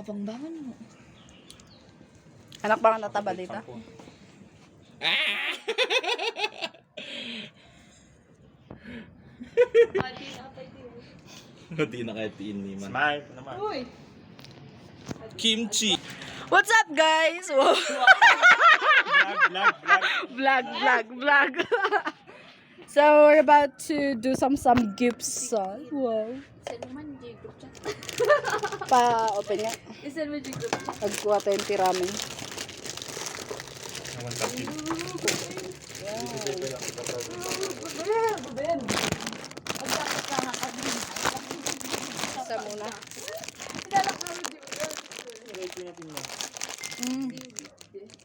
Kapangbangan mo. Anak ba ang nataba dito? Hindi na kahit ini man. Smile naman. Kimchi. What's up, guys? Wow. Vlog. So, we're about to do some samgyup song. Wow. Pa-open nga. Nagkuha tayo yung tiramin. Naman kapit. Isa muna.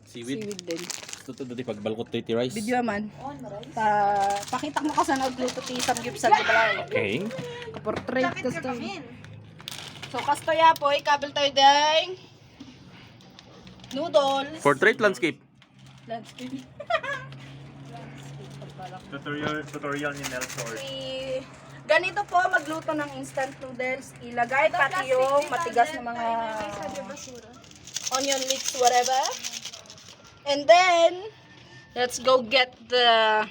Seaweed. Seaweed din. Ito to dati pagbalkot tayo ti rice. Video man. Pakita mo ka sa nagluto ti samgyup sa balay. Okay. Portrait gusto. So, kasto ya po, ikabel tayo dahil noodles. Portrait landscape. Landscape. Tutorial ni Nelson. Ganito po magluto ng instant noodles. Ilagay pati yung matigas na mga onion mix, whatever. And then, let's go get the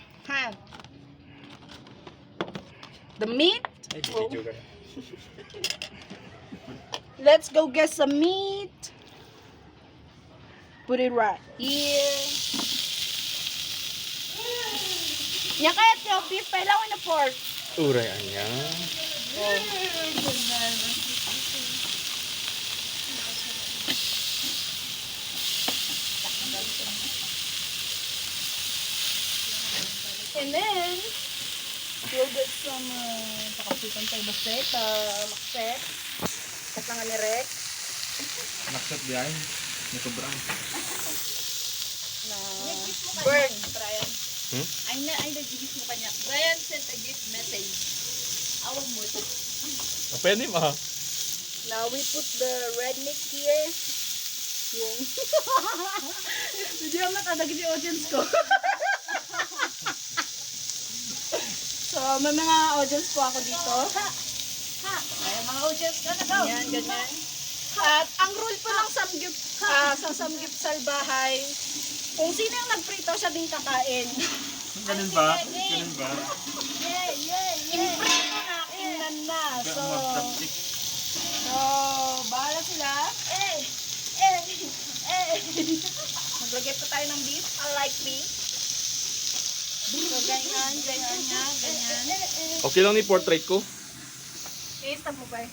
meat. Let's go get some meat. Put it right here. Nya kahit yung beef, kailangan na pork. Uray anya. And then, we'll get some, pakasipan tayo baset, makset. Katlangan ni Rex. Nakset behind. Nagsobrang. Na bird. Brian. Ay nag-gift mo kanya. Brian sent a gift message. Awag mo ito. Pwede ma. Now we put the red meat here. Yung. Hindi ako nakadagin yung audience ko. So, may mga audience po ako dito. Ay, mga audience ka na daw. Yan, ganyan. At ang rule po ng samgyup, sa samgyup salbahay, kung sino yung nagprito, siya din kakain. Ganun ba? Ganun ba? Imprito na, ingnan na. So, bahala sila. Maglagay pa tayo ng beef. I like beef. So, ganyan. Okay lang ni portrait ko. I-stop mo pa eh.